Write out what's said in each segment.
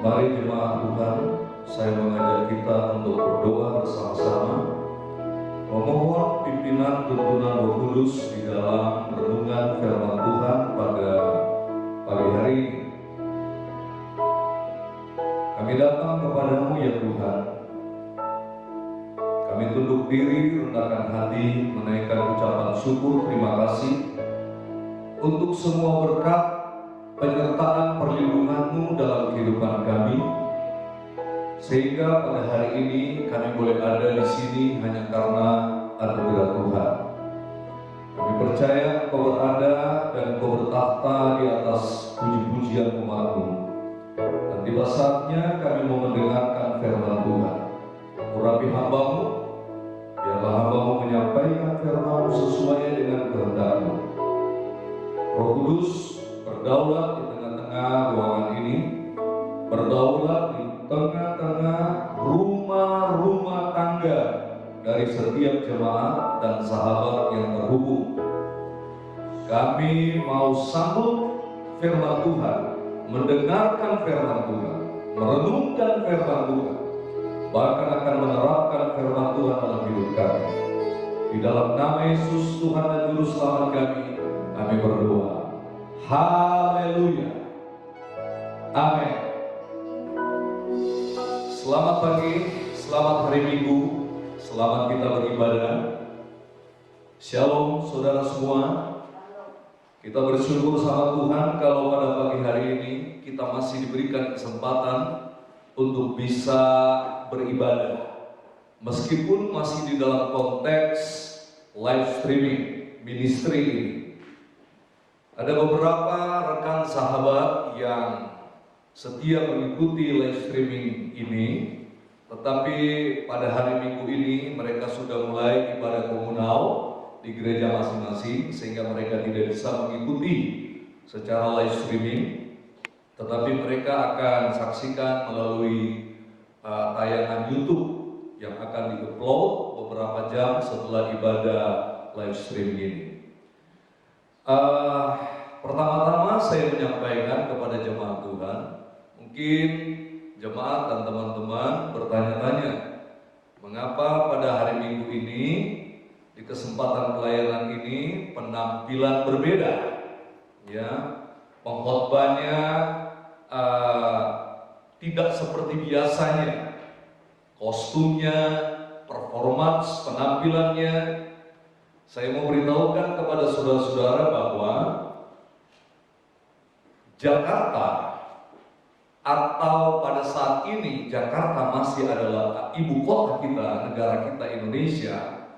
Mari jemaat Tuhan, saya mengajak kita untuk berdoa bersama-sama, memohon pimpinan tuntunan Roh Kudus di dalam renungan firman Tuhan pada pagi hari ini. Kami datang kepadamu ya Tuhan. Kami tunduk diri, rendahkan hati, menaikkan ucapan syukur terima kasih untuk semua berkat penyertaan perlindungan-Mu dalam kehidupan kami, sehingga pada hari ini kami boleh ada di sini hanya karena anugerah Tuhan. Kami percaya Engkau berada dan Engkau bertakhta di atas puji-pujian umat-Mu. Dan tiba saatnya kami mau mendengarkan firman Tuhan. Urapi hamba-Mu, biarlah hamba-Mu menyampaikan firman-Mu sesuai dengan kehendak-Mu. Roh Kudus berdaulat di tengah-tengah ruangan ini, berdaulat di tengah-tengah rumah-rumah tangga dari setiap jemaat dan sahabat yang terhubung. Kami mau sambut firman Tuhan, mendengarkan firman Tuhan, merenungkan firman Tuhan, bahkan akan menerapkan firman Tuhan dalam hidup kami. Di dalam nama Yesus Tuhan dan Juru Selamat kami berdoa. Haleluya. Amin. Selamat pagi, selamat hari Minggu, selamat kita beribadah. Shalom saudara semua. Kita bersyukur sama Tuhan kalau pada pagi hari ini kita masih diberikan kesempatan untuk bisa beribadah. Meskipun masih di dalam konteks live streaming ministry ini. Ada beberapa rekan sahabat yang setia mengikuti live streaming ini, tetapi pada hari Minggu ini mereka sudah mulai ibadah komunal di gereja masing-masing, sehingga mereka tidak bisa mengikuti secara live streaming, tetapi mereka akan saksikan melalui tayangan YouTube yang akan di-upload beberapa jam setelah ibadah live streaming ini. Pertama-tama saya menyampaikan kepada jemaat Tuhan, mungkin jemaat dan teman-teman bertanya-tanya, mengapa pada hari Minggu ini, di kesempatan pelayanan ini, penampilan berbeda, ya, pengkhotbahnya tidak seperti biasanya, kostumnya, performance, penampilannya. Saya mau beritahukan kepada saudara-saudara bahwa Jakarta, atau pada saat ini Jakarta masih adalah ibu kota kita, negara kita Indonesia,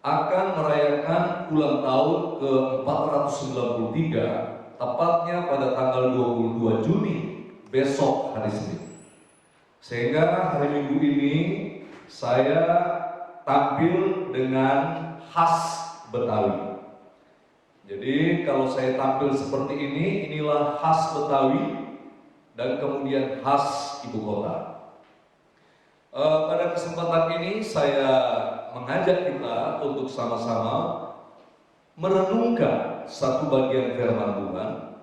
akan merayakan ulang tahun ke-493, tepatnya pada tanggal 22 Juni, besok hari Senin. Sehingga hari Minggu ini saya tampil dengan khas Betawi. Jadi kalau saya tampil seperti ini, inilah khas Betawi dan kemudian khas ibu kota. Pada kesempatan ini saya mengajak kita untuk sama-sama merenungkan satu bagian firman Tuhan.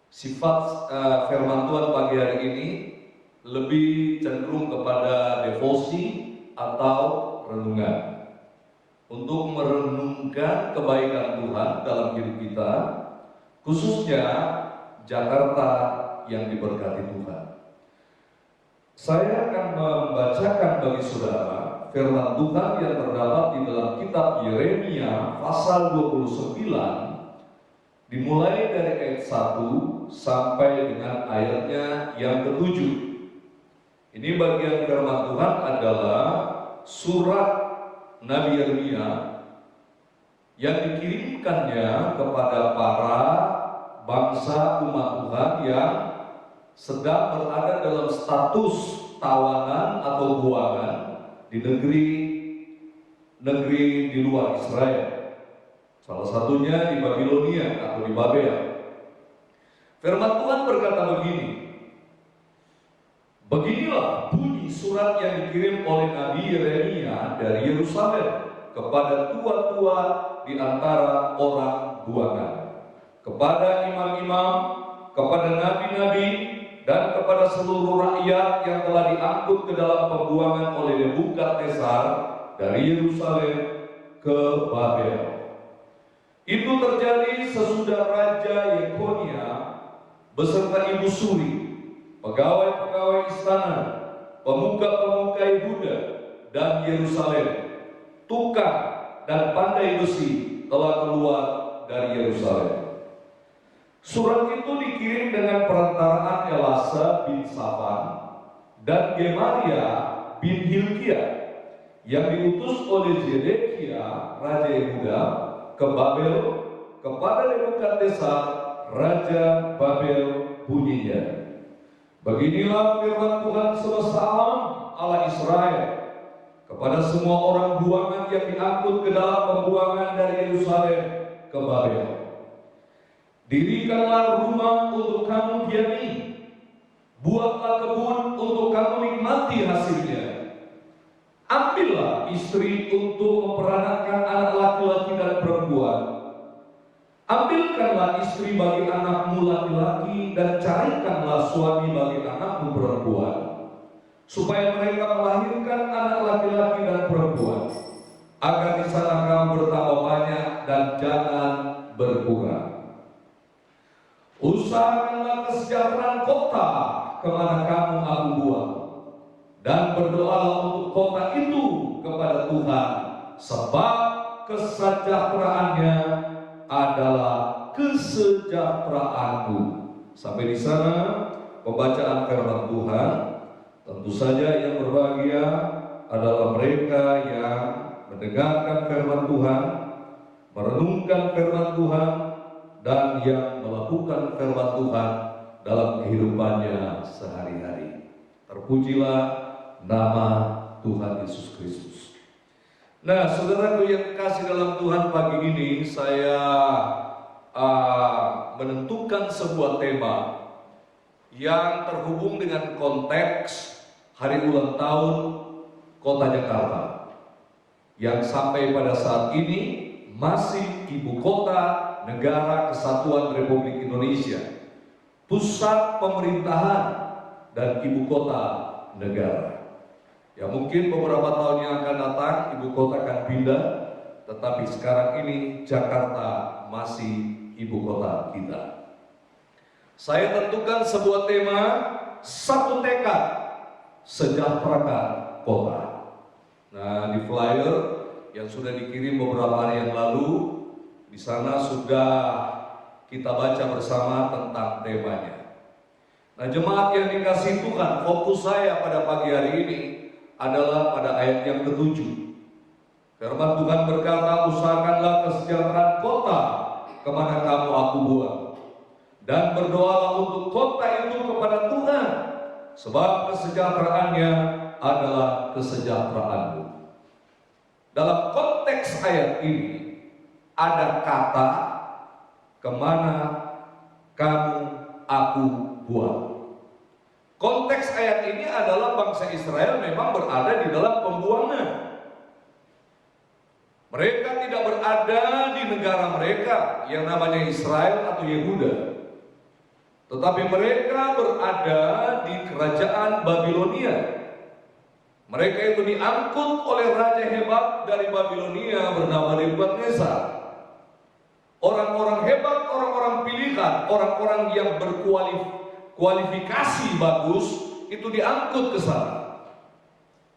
Sifat firman Tuhan pagi hari ini lebih cenderung kepada devosi atau renungan. Untuk merenungkan kebaikan Tuhan dalam hidup kita, khususnya Jakarta yang diberkati Tuhan. Saya akan membacakan bagi saudara firman Tuhan yang terdapat di dalam kitab Yeremia pasal 29, dimulai dari ayat 1 sampai dengan ayatnya yang ke-7. Ini bagian firman Tuhan adalah surat Nabi Yeremia yang dikirimkannya kepada para bangsa umat Tuhan yang sedang berada dalam status tawanan atau buangan di negeri di luar Israel. Salah satunya di Babilonia atau di Babel. Firman Tuhan berkata begini, beginilah bunyi surat yang dikirim oleh Nabi Yeremia dari Yerusalem kepada tua-tua di antara orang buangan, kepada imam-imam, kepada nabi-nabi, dan kepada seluruh rakyat yang telah diangkut ke dalam pembuangan oleh Nebukadnezar dari Yerusalem ke Babel. Itu terjadi sesudah Raja Yekonia beserta ibu suri, pegawai-pegawai istana, pemuka-pemuka Yehuda dan Yerusalem, tukang dan pandai besi telah keluar dari Yerusalem. Surat itu dikirim dengan perantaraan Elasa bin Safan dan Gemaria bin Hilkiah yang diutus oleh Zedekia Raja Yehuda ke Babel kepada Nebukadnezar Raja Babel bunyinya. Beginilah firman Tuhan semesta alam Allah Israel kepada semua orang buangan yang diangkut ke dalam pembuangan dari Yerusalem ke Babel. Dirikanlah rumah untuk kamu diami, buatlah kebun untuk kamu nikmati hasilnya. Ambillah istri untuk memperanakkan anak laki-laki dan perempuan. Ambilkanlah istri bagi anakmu laki-laki dan carikanlah suami bagi anakmu perempuan, supaya mereka melahirkan anak laki-laki dan perempuan, agar di sana kamu bertambah banyak dan jangan berkurang. Usahakanlah kesejahteraan kota kemana kamu aku buang, dan berdoalah untuk kota itu kepada Tuhan, sebab kesejahteraannya adalah kesejahteraanmu. Sampai di sana pembacaan firman Tuhan. Tentu saja yang berbahagia adalah mereka yang mendengarkan firman Tuhan, merenungkan firman Tuhan, dan yang melakukan firman Tuhan dalam kehidupannya sehari-hari. Terpujilah nama Tuhan Yesus Kristus. Nah, saudaraku yang dikasih dalam Tuhan, pagi ini saya menentukan sebuah tema yang terhubung dengan konteks hari ulang tahun Kota Jakarta, yang sampai pada saat ini masih ibu kota Negara Kesatuan Republik Indonesia, pusat pemerintahan dan ibu kota negara. Ya, mungkin beberapa tahun yang akan datang ibu kota akan pindah, tetapi sekarang ini Jakarta masih ibu kota kita. Saya tentukan sebuah tema, satu tekad, sejahterakan kota. Nah, di flyer yang sudah dikirim beberapa hari yang lalu, di sana sudah kita baca bersama tentang temanya. Nah, jemaat yang dikasihi Tuhan, fokus saya pada pagi hari ini adalah pada ayat yang ke-7. Firman Tuhan berkata, usahakanlah kesejahteraan kota kemana kamu aku buang, dan berdoalah untuk kota itu kepada Tuhan, sebab kesejahteraannya adalah kesejahteraanmu. Dalam konteks ayat ini ada kata kemana kamu aku buang. Konteks ayat ini adalah bangsa Israel memang berada di dalam pembuangan. Mereka tidak berada di negara mereka yang namanya Israel atau Yehuda, tetapi mereka berada di kerajaan Babilonia. Mereka itu diangkut oleh raja hebat dari Babilonia bernama Nebukadnezar. Orang-orang hebat, orang-orang pilihan, orang-orang yang berkualifikasi bagus itu diangkut ke sana.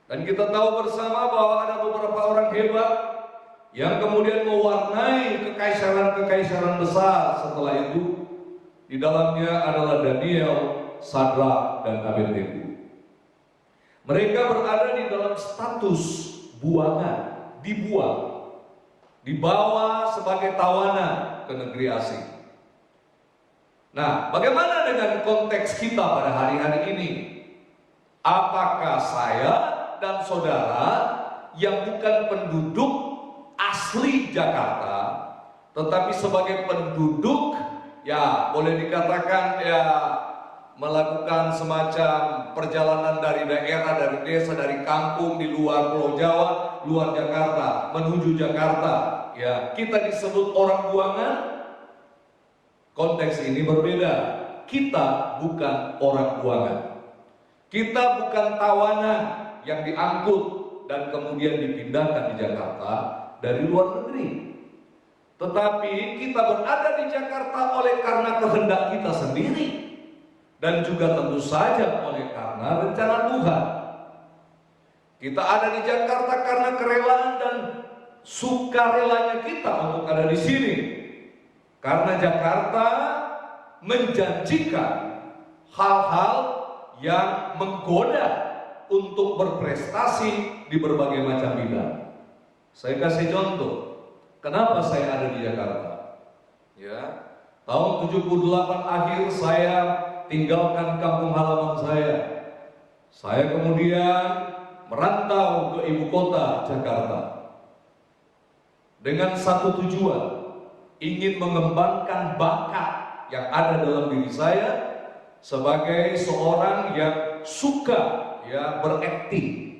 Dan kita tahu bersama bahwa ada beberapa orang hebat yang kemudian mewarnai kekaisaran-kekaisaran besar setelah itu. Di dalamnya adalah Daniel, Sadrak, dan Abednego. Mereka berada di dalam status buangan, dibuang, dibawa sebagai tawanan ke negeri asing. Nah, bagaimana dengan konteks kita pada hari-hari ini? Apakah saya dan saudara yang bukan penduduk asli Jakarta, tetapi sebagai penduduk, ya boleh dikatakan ya melakukan semacam perjalanan dari daerah, dari desa, dari kampung di luar Pulau Jawa, luar Jakarta, menuju Jakarta, ya kita disebut orang buangan? Konteks ini berbeda. kita bukan orang buangan. Kita bukan tawanan yang diangkut dan kemudian dipindahkan di Jakarta dari luar negeri. Tetapi kita berada di Jakarta oleh karena kehendak kita sendiri, dan juga tentu saja oleh karena rencana Tuhan. Kita ada di Jakarta karena kerelaan dan sukarelanya kita untuk ada di sini. Karena Jakarta menjanjikan hal-hal yang menggoda untuk berprestasi di berbagai macam bidang. Saya kasih contoh, kenapa saya ada di Jakarta. Ya, tahun 78 akhir saya tinggalkan kampung halaman saya. Saya kemudian merantau ke ibu kota Jakarta dengan satu tujuan, ingin mengembangkan bakat yang ada dalam diri saya sebagai seorang yang suka berakting,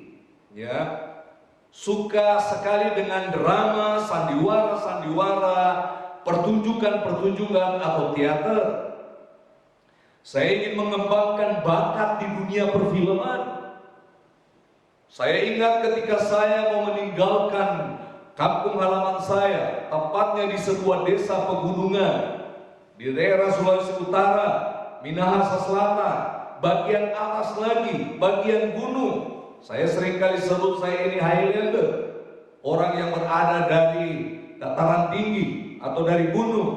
suka sekali dengan drama, sandiwara, pertunjukan atau teater. Saya ingin mengembangkan bakat di dunia perfilman. Saya ingat ketika saya mau meninggalkan kampung halaman saya, tepatnya di sebuah desa pegunungan di daerah Sulawesi Utara, Minahasa Selatan, bagian atas lagi, bagian gunung. Saya seringkali sebut saya ini Highlander, orang yang berada dari dataran tinggi atau dari gunung,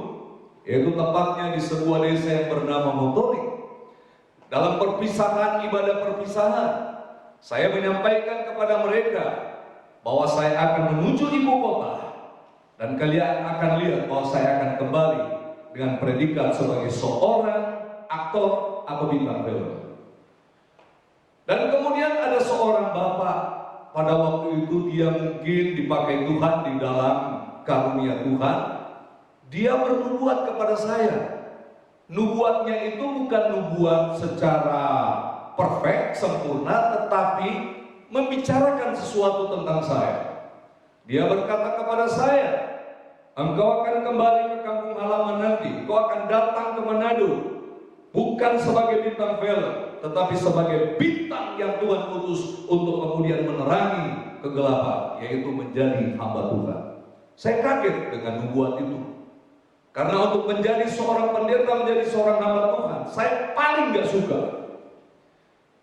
yaitu tepatnya di sebuah desa yang bernama Motorik. Dalam perpisahan, ibadah perpisahan, saya menyampaikan kepada mereka bahwa saya akan menuju ibu kota, dan kalian akan lihat bahwa saya akan kembali dengan predikat sebagai seorang aktor atau bintang film. Dan kemudian ada seorang bapak, pada waktu itu dia mungkin dipakai Tuhan di dalam karunia Tuhan. Dia bernubuat kepada saya. Nubuatnya itu bukan nubuat secara perfect, sempurna, tetapi membicarakan sesuatu tentang saya. Dia berkata kepada saya, engkau akan kembali ke kampung halaman nanti, engkau akan datang ke Manado, bukan sebagai bintang film, tetapi sebagai bintang yang Tuhan utus untuk kemudian menerangi kegelapan, yaitu menjadi hamba Tuhan. Saya kaget dengan nubuat itu, karena untuk menjadi seorang pendeta, menjadi seorang hamba Tuhan, saya paling gak suka.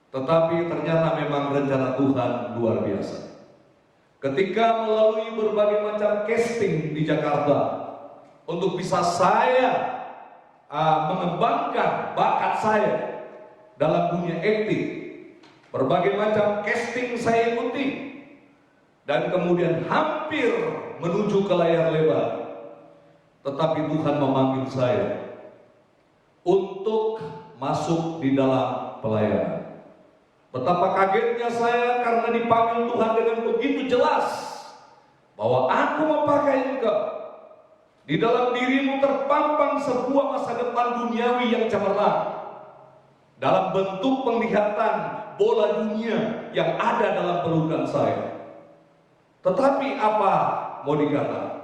Tetapi ternyata memang rencana Tuhan luar biasa. Ketika melalui berbagai macam casting di Jakarta, untuk bisa saya mengembangkan bakat saya dalam dunia akting, berbagai macam casting saya ikuti, dan kemudian hampir menuju ke layar lebar. Tetapi Tuhan memanggil saya untuk masuk di dalam pelayanan. Betapa kagetnya saya karena dipanggil Tuhan dengan begitu jelas bahwa aku memakai engkau. Di dalam dirimu terpampang sebuah masa depan duniawi yang cemerlang, dalam bentuk penglihatan bola dunia yang ada dalam pelukan saya. Tetapi apa mau dikata?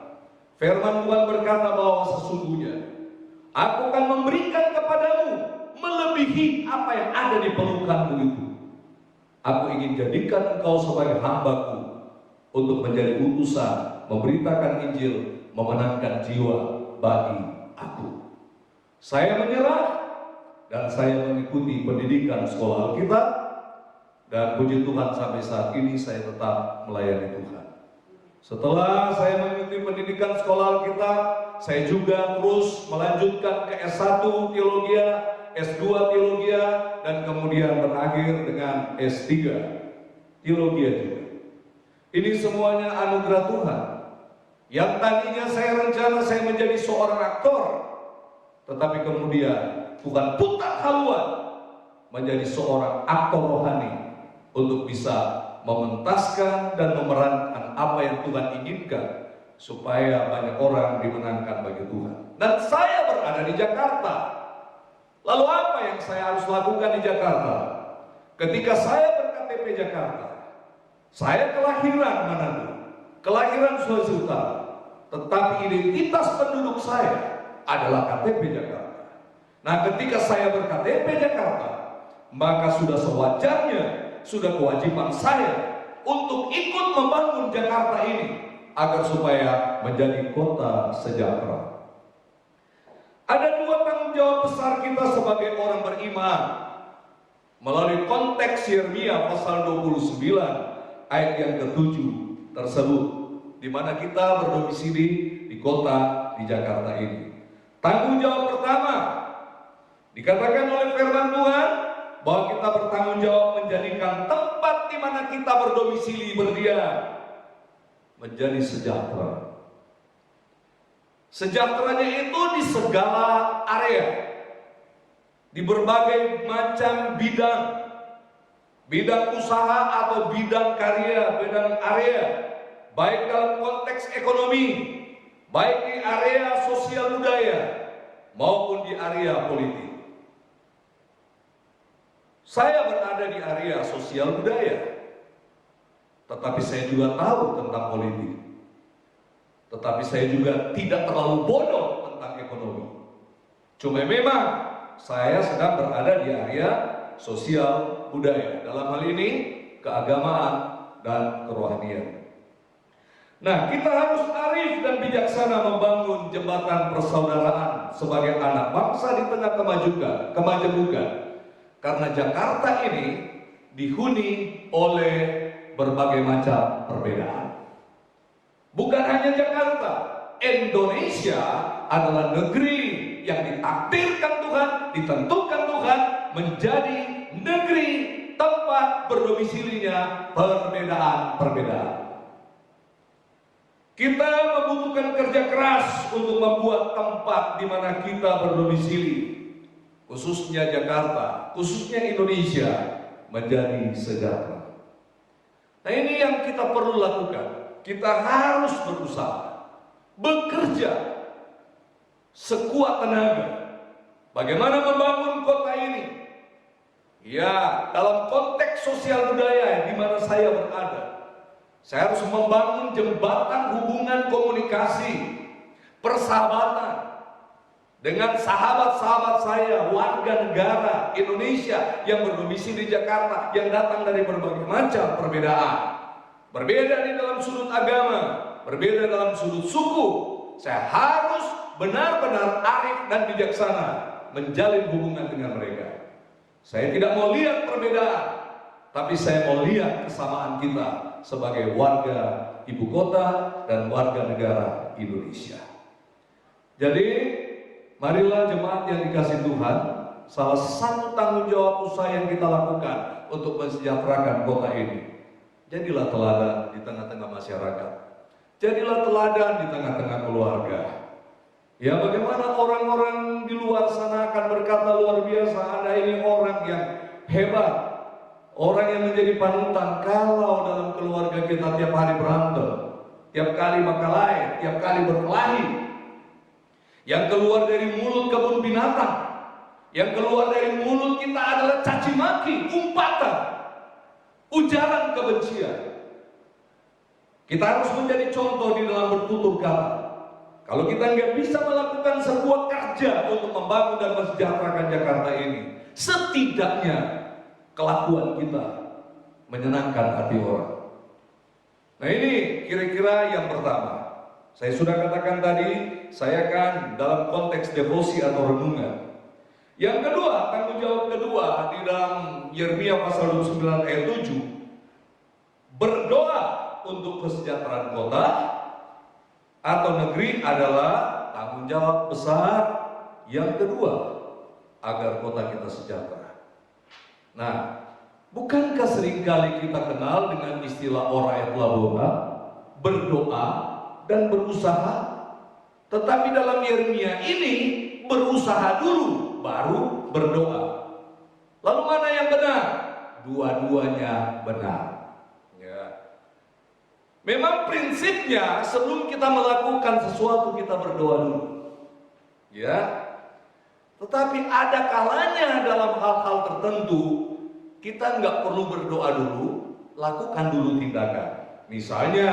Firman Tuhan berkata bahwa sesungguhnya aku akan memberikan kepadamu melebihi apa yang ada di pelukanmu itu. Aku ingin jadikan engkau sebagai hambaku untuk menjadi utusan, memberitakan Injil, memenangkan jiwa bagi aku. Saya menyerah dan saya mengikuti pendidikan sekolah Alkitab, dan puji Tuhan sampai saat ini saya tetap melayani Tuhan. Setelah saya mengikuti pendidikan sekolah Alkitab, saya juga terus melanjutkan ke S1 Teologi, S2 Teologi, dan kemudian berakhir dengan S3 Teologi juga. Ini semuanya anugerah Tuhan. Yang tadinya saya rencana saya menjadi seorang aktor, tetapi kemudian Tuhan putar haluan menjadi seorang aktor rohani untuk bisa mementaskan dan memerankan apa yang Tuhan inginkan supaya banyak orang dimenangkan bagi Tuhan. Dan saya berada di Jakarta. Lalu apa yang saya harus lakukan di Jakarta? Ketika saya ber-KTP Jakarta, saya kelahiran Manado, kelahiran Sulawesi Utara, tetapi identitas penduduk saya adalah KTP Jakarta. Nah, ketika saya berKTP Jakarta, maka sudah sewajarnya, sudah kewajiban saya untuk ikut membangun Jakarta ini agar supaya menjadi kota sejahtera. Ada dua tanggung jawab besar kita sebagai orang beriman melalui konteks Yeremia pasal 29 ayat yang ke-7 tersebut, di mana kita berdomisili di kota di Jakarta ini. Tanggung jawab pertama dikatakan oleh firman Tuhan bahwa kita bertanggung jawab menjadikan tempat di mana kita berdomisili berdiam menjadi sejahtera. Sejahteranya itu di segala area, di berbagai macam bidang, bidang usaha atau bidang karya, bidang area, baik dalam konteks ekonomi, baik di area sosial budaya, maupun di area politik. Saya berada di area sosial budaya, tetapi saya juga tahu tentang politik. Tetapi saya juga tidak terlalu bodoh tentang ekonomi. Cuma memang saya sedang berada di area sosial budaya. Dalam hal ini keagamaan dan kerohanian. Nah, kita harus arif dan bijaksana membangun jembatan persaudaraan sebagai anak bangsa di tengah kemajemukan. Karena Jakarta ini dihuni oleh berbagai macam perbedaan. Bukan hanya Jakarta, Indonesia adalah negeri yang ditakdirkan Tuhan, ditentukan Tuhan menjadi negeri tempat berdomisilinya perbedaan-perbedaan. Kita membutuhkan kerja keras untuk membuat tempat di mana kita berdomisili, khususnya Jakarta, khususnya Indonesia, menjadi sejahtera. Nah, ini yang kita perlu lakukan. Kita harus berusaha, bekerja sekuat tenaga. Bagaimana membangun kota ini? Ya, dalam konteks sosial budaya di mana saya berada, saya harus membangun jembatan hubungan komunikasi, persahabatan dengan sahabat-sahabat saya, warga negara Indonesia yang berdomisili di Jakarta, yang datang dari berbagai macam perbedaan. Berbeda di dalam sudut agama, berbeda dalam sudut suku. Saya harus benar-benar arif dan bijaksana menjalin hubungan dengan mereka. Saya tidak mau lihat perbedaan, tapi saya mau lihat kesamaan kita sebagai warga ibu kota dan warga negara Indonesia. Jadi, marilah jemaat yang dikasihi Tuhan, salah satu tanggung jawab usaha yang kita lakukan untuk mensejahterakan kota ini. Jadilah teladan di tengah-tengah masyarakat. Jadilah teladan di tengah-tengah keluarga. Ya, bagaimana orang-orang di luar sana akan berkata luar biasa, ada ini orang yang hebat, orang yang menjadi panutan. Kalau dalam keluarga kita tiap hari berantem, tiap kali berkelahi, tiap kali berkelahi, yang keluar dari mulut kebun binatang, yang keluar dari mulut kita adalah caci maki, umpatan, ujaran kebencian. Kita harus menjadi contoh di dalam bertutur kata. Kalau kita nggak bisa melakukan sebuah kerja untuk membangun dan mensejahterakan Jakarta ini, setidaknya kelakuan kita menyenangkan hati orang. Nah, ini kira-kira yang pertama. Saya sudah katakan tadi, saya akan dalam konteks devosi atau renungan. Yang kedua, tanggung jawab kedua di dalam Yeremia pasal 29 ayat 7, berdoa untuk kesejahteraan kota atau negeri adalah tanggung jawab besar yang kedua agar kota kita sejahtera. Nah, bukankah seringkali kita kenal dengan istilah ora'et labora, berdoa dan berusaha? Tetapi dalam Yeremia ini berusaha dulu baru berdoa. Lalu mana yang benar? Dua-duanya benar. Ya. Memang prinsipnya sebelum kita melakukan sesuatu kita berdoa dulu. Ya. Tetapi ada kalanya dalam hal-hal tertentu kita nggak perlu berdoa dulu, lakukan dulu tindakan. Misalnya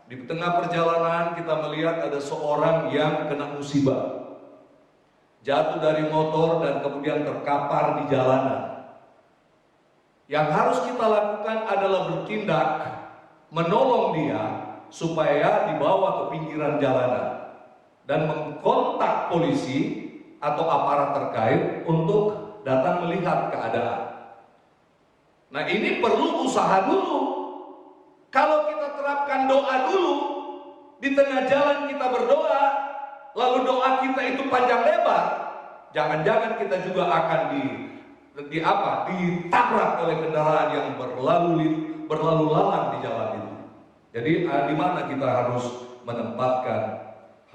di tengah perjalanan kita melihat ada seorang yang kena musibah. jatuh dari motor dan kemudian terkapar di jalanan. Yang harus kita lakukan adalah bertindak menolong dia supaya dibawa ke pinggiran jalanan dan mengkontak polisi atau aparat terkait untuk datang melihat keadaan. Nah, ini perlu usaha dulu. Kalau kita terapkan doa dulu, di tengah jalan kita berdoa, lalu doa kita itu panjang lebar, jangan-jangan kita juga akan ditabrak oleh kendaraan yang berlalu lalang di jalan itu. Jadi di mana kita harus menempatkan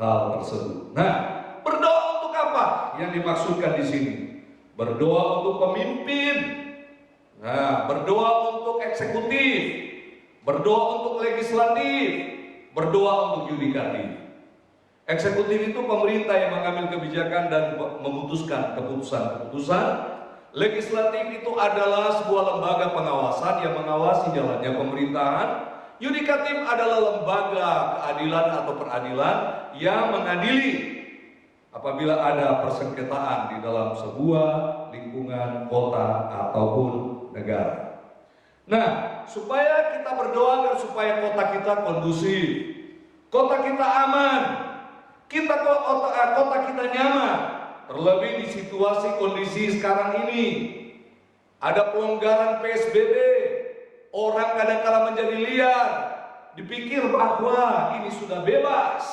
hal tersebut. Nah, berdoa untuk apa? Yang dimaksudkan di sini, berdoa untuk pemimpin. Nah, berdoa untuk eksekutif, berdoa untuk legislatif, berdoa untuk yudikatif. Eksekutif itu pemerintah yang mengambil kebijakan dan memutuskan keputusan-keputusan. Legislatif itu adalah sebuah lembaga pengawasan yang mengawasi jalannya pemerintahan. Yudikatif adalah lembaga keadilan atau peradilan yang mengadili apabila ada persengketaan di dalam sebuah lingkungan, kota ataupun negara. Nah, supaya kita berdoa agar supaya kota kita kondusif, kota kita aman, kota kita nyaman. Terlebih di situasi kondisi sekarang ini, ada pelonggaran PSBB, orang kadang-kala menjadi liar, dipikir bahwa ini sudah bebas,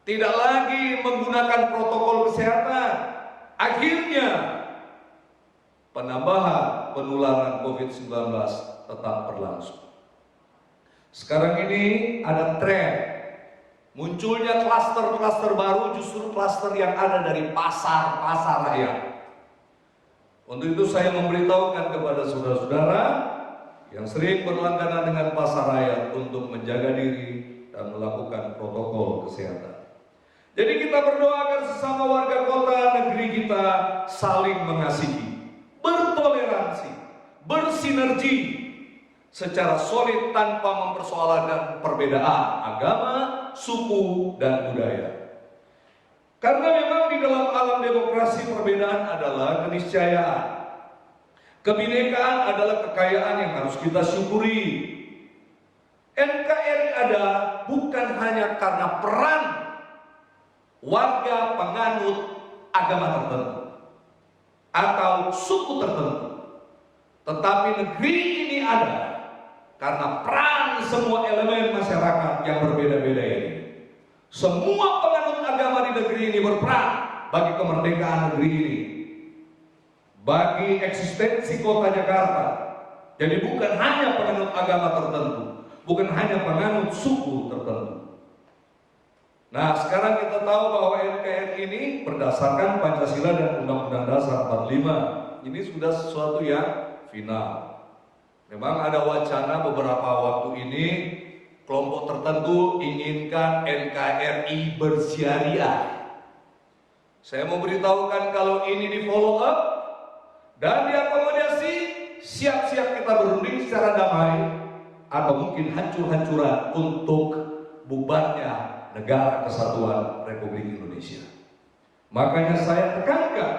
tidak lagi menggunakan protokol kesehatan. Akhirnya penambahan penularan COVID-19 tetap berlangsung. Sekarang ini ada tren munculnya klaster-klaster baru, justru klaster yang ada dari pasar-pasar rakyat. Untuk itu saya memberitahukan kepada saudara-saudara yang sering berlangganan dengan pasar rakyat untuk menjaga diri dan melakukan protokol kesehatan. Jadi kita berdoa agar sesama warga kota negeri kita saling mengasihi, bertoleransi, bersinergi secara solid tanpa mempersoalkan perbedaan agama, suku, dan budaya. Karena memang di dalam alam demokrasi perbedaan adalah keniscayaan. Kebinekaan adalah kekayaan yang harus kita syukuri. NKRI ada bukan hanya karena peran warga penganut agama tertentu atau suku tertentu, tetapi negeri ini ada karena peran semua elemen masyarakat yang berbeda-beda ini. Semua penganut agama di negeri ini berperan bagi kemerdekaan negeri ini, bagi eksistensi kota Jakarta. Jadi bukan hanya penganut agama tertentu, bukan hanya penganut suku tertentu. Nah, sekarang kita tahu bahwa NKRI ini berdasarkan Pancasila dan Undang-Undang Dasar 45. Ini sudah sesuatu yang final. Memang ada wacana beberapa waktu ini kelompok tertentu inginkan NKRI bersyariah. Saya mau beritahukan kalau ini di follow up dan diakomodasi, siap-siap kita berunding secara damai atau mungkin hancur-hancuran untuk bubarnya Negara Kesatuan Republik Indonesia. Makanya saya tekankan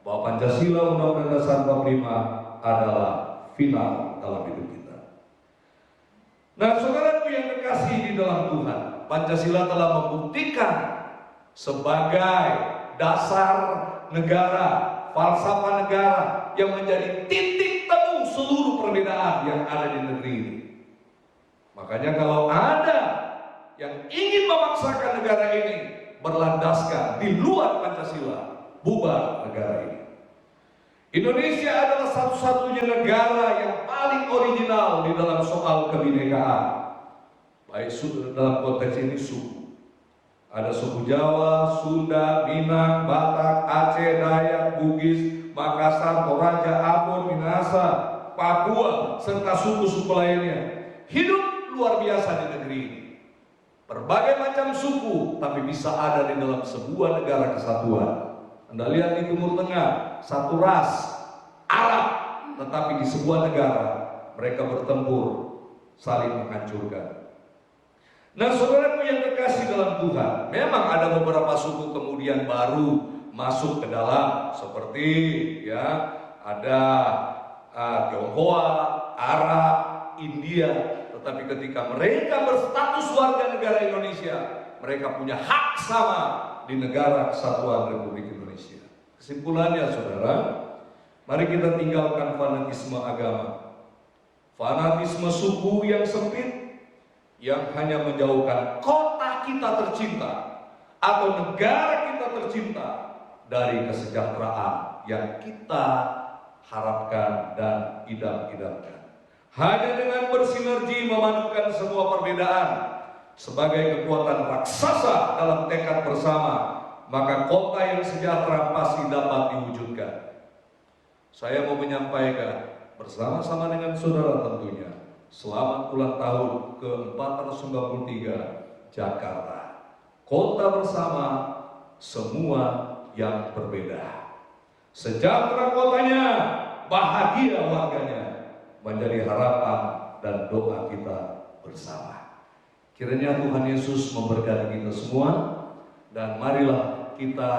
bahwa Pancasila Undang-Undang Dasar 45 adalah final dalam hidup kita. Nah, saudaraku yang terkasih di dalam Tuhan, Pancasila telah membuktikan sebagai dasar negara, falsafah negara yang menjadi titik temu seluruh perbedaan yang ada di negeri ini. Makanya kalau ada yang ingin memaksakan negara ini berlandaskan di luar Pancasila, bubar negara ini. Indonesia adalah satu-satunya negara yang paling original di dalam soal kebinekaan. Baik dalam konteks ini suku. Ada suku Jawa, Sunda, Minang, Batak, Aceh, Dayak, Bugis, Makassar, Toraja, Ambon, Minahasa, Papua, serta suku-suku lainnya. Hidup luar biasa di negeri ini. Berbagai macam suku, tapi bisa ada di dalam sebuah negara kesatuan. Anda lihat di Timur Tengah, satu ras, Arab, tetapi di sebuah negara mereka bertempur, saling menghancurkan. Nah, saudaraku yang terkasih dalam Tuhan, memang ada beberapa suku kemudian baru masuk ke dalam, seperti ya ada Tionghoa, Arab, India. Tetapi ketika mereka berstatus warga negara Indonesia, mereka punya hak sama di negara kesatuan Republik Indonesia. Kesimpulannya, saudara, mari kita tinggalkan fanatisme agama, fanatisme suku yang sempit, yang hanya menjauhkan kota kita tercinta atau negara kita tercinta dari kesejahteraan yang kita harapkan dan idam-idamkan. Hanya dengan bersinergi memadukan semua perbedaan sebagai kekuatan raksasa dalam tekad bersama, maka kota yang sejahtera pasti dapat diwujudkan. Saya mau menyampaikan bersama-sama dengan saudara tentunya, selamat ulang tahun ke-493 Jakarta. Kota bersama, semua yang berbeda. Sejahtera kotanya, bahagia warganya, menjadi harapan dan doa kita bersama. Kiranya Tuhan Yesus memberkati kita semua, dan marilah kita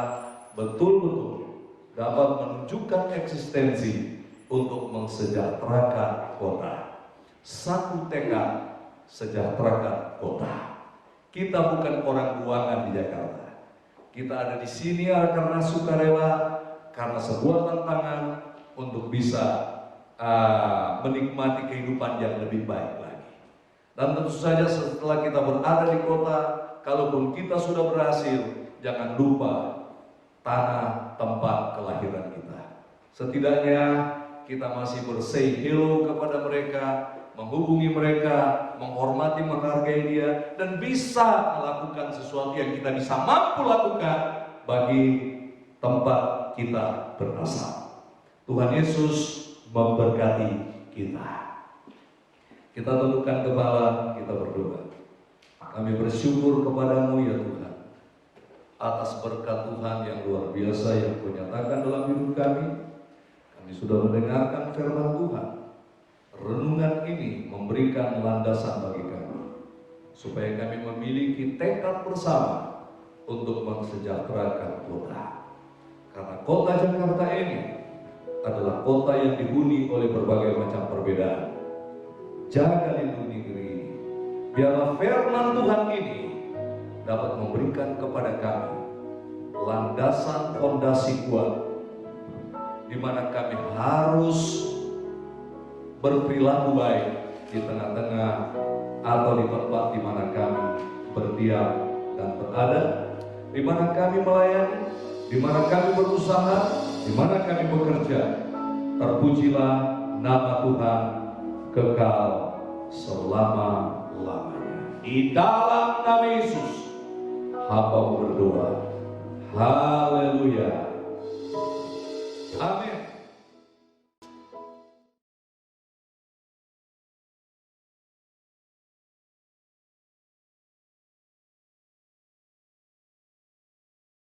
betul-betul dapat menunjukkan eksistensi untuk mensejahterakan kota. Satu tekad, sejahterakan kota. Kita bukan orang buangan di Jakarta. Kita ada di sini karena sukarela, karena sebuah tantangan untuk bisa menikmati kehidupan yang lebih baik lagi. Dan tentu saja setelah kita berada di kota, kalaupun kita sudah berhasil, jangan lupa tanah tempat kelahiran kita. Setidaknya kita masih bersay hello kepada mereka, menghubungi mereka, menghormati, menghargai dia, dan bisa melakukan sesuatu yang kita bisa mampu lakukan bagi tempat kita berasal. Tuhan Yesus memberkati kita. Kita tundukkan kepala, kita berdoa. Kami bersyukur kepadamu ya Tuhan, atas berkat Tuhan yang luar biasa yang Kau nyatakan dalam hidup kami. Kami sudah mendengarkan firman Tuhan. Renungan ini memberikan landasan bagi kami, supaya kami memiliki tekad bersama untuk mensejahterakan kota. Karena kota Jakarta ini adalah kota yang dihuni oleh berbagai macam perbedaan. Jaga lindungi negeri ini. Biarlah firman Tuhan ini dapat memberikan kepada kami landasan fondasi kuat, di mana kami harus berperilaku baik di tengah-tengah atau di tempat di mana kami berdiam dan berada, di mana kami melayani, di mana kami berusaha, di mana kami bekerja. Terpujilah nama Tuhan kekal selama-lamanya. Di dalam nama Yesus hamba berdoa. Haleluya. Amin.